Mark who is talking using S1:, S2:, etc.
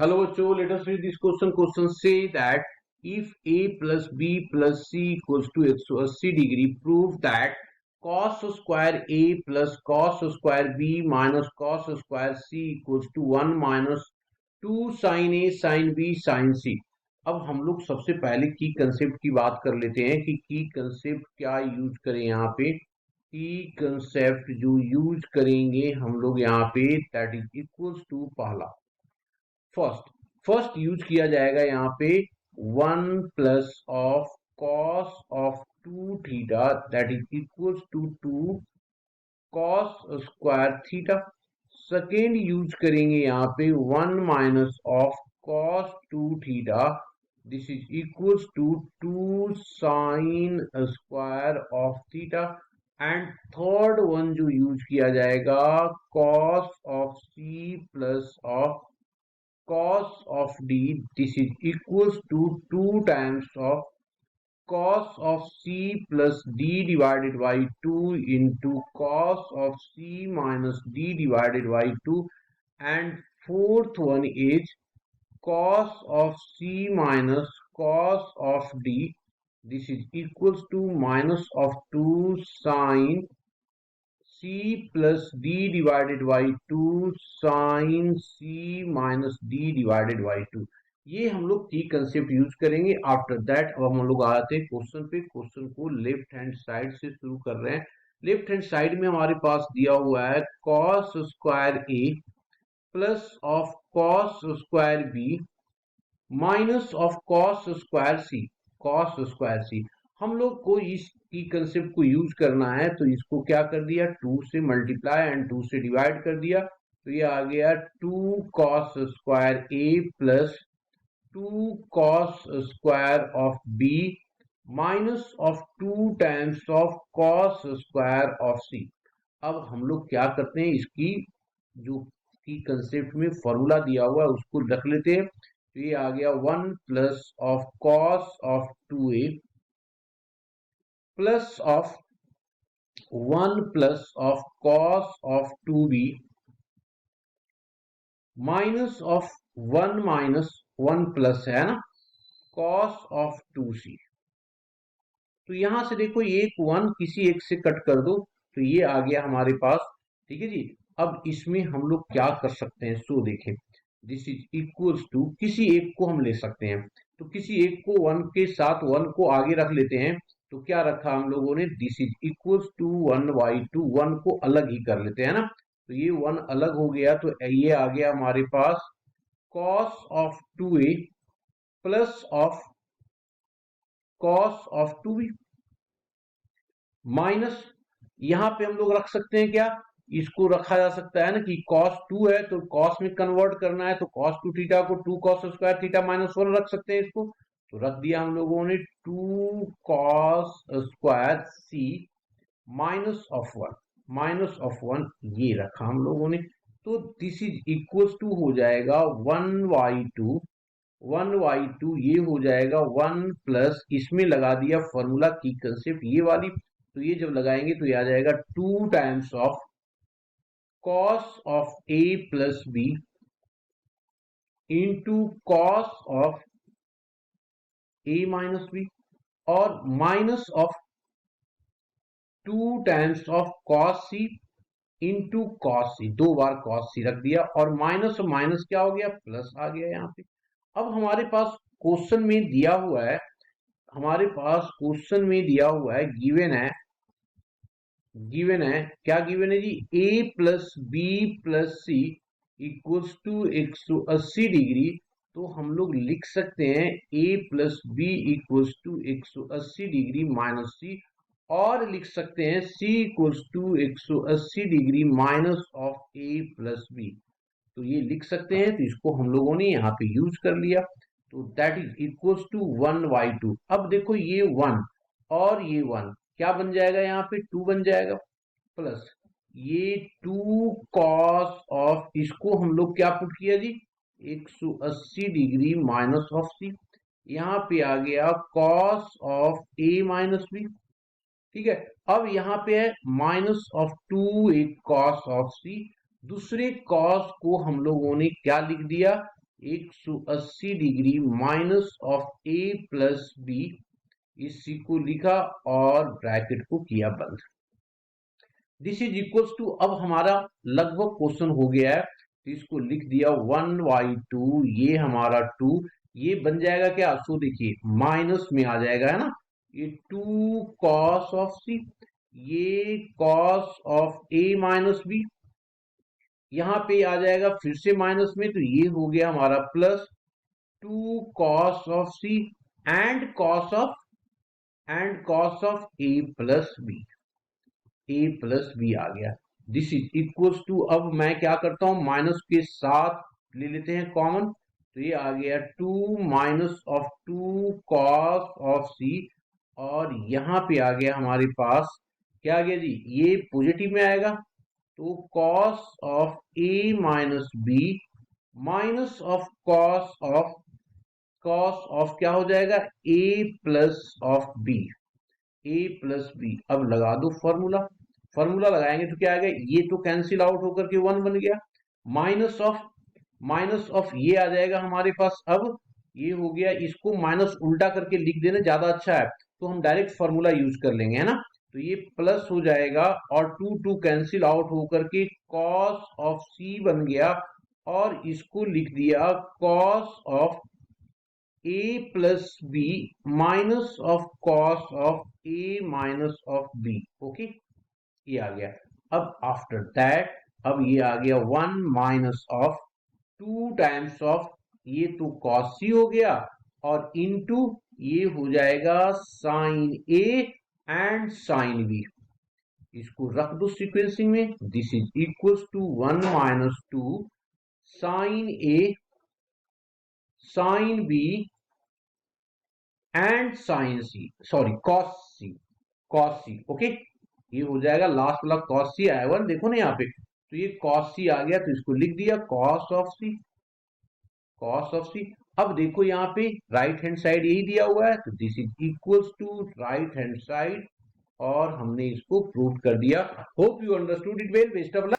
S1: Hello, bachcho. Let us read this question. Question say that if a plus b plus c equals to 180 degree, prove that cos square a plus cos square b minus cos square c equals to 1 minus 2 sin a sin b sin c. अब हम लोग सबसे पहले की concept की बात कर लेते हैं कि की कंसेप्ट क्या यूज करें यहाँ पे। की कंसेप्ट जो यूज करेंगे हम लोग यहाँ पे दैट इज इक्वल्स टू पहला फर्स्ट यूज किया जाएगा यहाँ पे 1 plus of cos of 2 theta that is equals to 2 cos square theta. Second use करेंगे यहाँ पे 1 minus of cos 2 theta this is equals to 2 sine square of theta. And third one जो use किया जाएगा cos of C plus of cos of d this is equals to 2 times of cos of c plus d divided by 2 into cos of c minus d divided by 2 and fourth one is cos of c minus cos of d this is equals to minus of 2 sine c plus d divided by 2 sin c minus d divided by 2। ये हम लोग की concept use करेंगे। After that अब हम लोग आते हैं क्वेश्चन पे। क्वेश्चन को लेफ्ट हैंड साइड से शुरू कर रहे हैं। लेफ्ट हैंड साइड में हमारे पास दिया हुआ है cos square a plus of cos square b minus of cos square C. Cos square C हम लोग को इस की कंसेप्ट को यूज करना है तो इसको क्या कर दिया 2 से मल्टीप्लाई एंड 2 से डिवाइड कर दिया तो ये आ गया 2 cos square A plus 2 cos square of B minus of 2 times of cos square of C. अब हम लोग क्या करते हैं इसकी जो की कंसेप्ट में फॉर्मूला दिया हुआ है उसको रख लेते हैं। तो ये आ गया 1 plus of cos of 2a plus of 1 plus of cos of 2b minus of 1 minus 1 plus है ना कॉस ऑफ 2c। तो यहां से देखो एक 1 किसी एक से कट कर दो तो ये आ गया हमारे पास। ठीक है जी। अब इसमें हम लोग क्या कर सकते हैं सो देखें दिस इज इक्वल्स टू किसी एक को हम ले सकते हैं। तो किसी एक को 1 के साथ 1 को आगे रख लेते हैं तो क्या रखा हम लोगों ने this is equals to 1 by 2 1 को अलग ही कर लेते हैं ना। तो ये 1 अलग हो गया तो ये आ गया हमारे पास cos of 2a plus of cos of 2b minus यहां पे हम लोग रख सकते हैं क्या इसको रखा जा सकता है ना कि cos 2 है तो cos में कन्वर्ट करना है तो cos 2 थीटा को 2 cos स्क्वायर थीटा माइनस 1 रख सकते हैं इसको। तो रख दिया हम लोगों ने 2 cos square c minus of 1 ये रखा हम लोगों ने। तो दिस इज इक्वल्स टू हो जाएगा 1/2 ये हो जाएगा 1 प्लस इसमें लगा दिया फॉर्मूला की कंसेप्ट ये वाली। तो ये जब लगाएंगे तो ये आ जाएगा 2 times of cos of a plus b into cos of a minus b और minus of 2 times of cos c into cos c दो बार cos c रख दिया और माइनस माइनस क्या हो गया प्लस आ गया यहाँ पे। अब हमारे पास क्वेश्चन में दिया हुआ है गिवन है क्या गिवन है जी a plus B plus C equals to 180 degree. तो हम लोग लिख सकते हैं a plus B equals to 180 degree minus C और लिख सकते हैं c equals to 180 degree minus of a plus B. तो ये लिख सकते हैं तो इसको हम लोगों ने यहाँ पे यूज कर लिया। तो दैट इज इक्वल्स टू 1/2। अब देखो ये 1 और ये 1 क्या बन जाएगा यहाँ पे 2 बन जाएगा प्लस ये 2 कॉस ऑफ इसको हम लोग क्या पुट किया जी 180 डिग्री माइनस ऑफ सी। यहाँ पे आ गया cos of a minus B. ठीक है। अब यहाँ पे है माइनस ऑफ 2 एक कॉस ऑफ सी। दूसरे कॉस को हम लोगों ने क्या लिख दिया 180 degree minus of A plus B, इसी को लिखा और ब्रैकेट को किया बंद। दिस इज इक्वल्स टू, अब हमारा लगभग क्वेश्चन हो गया है, तो इसको लिख दिया 1/2, ये हमारा 2, ये बन जाएगा क्या, सो देखिए माइनस में आ जाएगा, है ना, ये 2 कॉस ऑफ सी, ये cos of A minus B, यहां पे आ जाएगा फिर से माइनस में, तो ये हो गया हमारा plus 2 cos of C and cos of A plus B, A plus B आ गया। दिस इज इक्वल्स टू, अब मैं क्या करता हूं, माइनस के साथ ले लेते हैं कॉमन, तो ये आ गया 2 माइनस ऑफ 2 कॉस ऑफ सी, और यहां पे आ गया हमारे पास क्या आ गया जी, ये पॉजिटिव में आएगा, तो cos of A minus B minus of cos of क्या हो जाएगा, A plus of B, A plus B. अब लगा दो फॉर्मूला, फॉर्मूला लगाएंगे तो क्या आएगा, ये तो कैंसिल आउट होकर के 1 बन गया, माइनस ऑफ ये आ जाएगा हमारे पास, अब ये हो गया, इसको माइनस उल्टा करके लिख देना ज्यादा अच्छा है, तो हम डायरेक्ट फॉर्मूला यूज कर लेंगे, है ना, तो ये प्लस हो जाएगा और 2 कैंसिल आउट होकर के कॉस ऑफ सी बन गया, और इसको लिख दिया cos of a plus b minus of cos of a minus of b, okay, ये आ गया। अब आफ्टर दैट, अब ये आ गया 1 माइनस ऑफ 2 टाइम्स ऑफ, ये तो कॉस सी हो गया, और इनटू ये हो जाएगा sine A and sine B, इसको रख दो सीक्वेंसिंग में, this is equals to 1 minus 2 sine A sine B and sine C, sorry cos C, okay, ये हो जाएगा लास्ट वाला कॉस सी आया हुआ, देखो ना यहाँ पे, तो ये कॉस सी आ गया, तो इसको लिख दिया cos of C, cos of C. अब देखो यहाँ पे राइट हैंड साइड यही दिया हुआ है, तो this is equals to right hand side, और हमने इसको प्रूव कर दिया। Hope you understood it well, best of luck.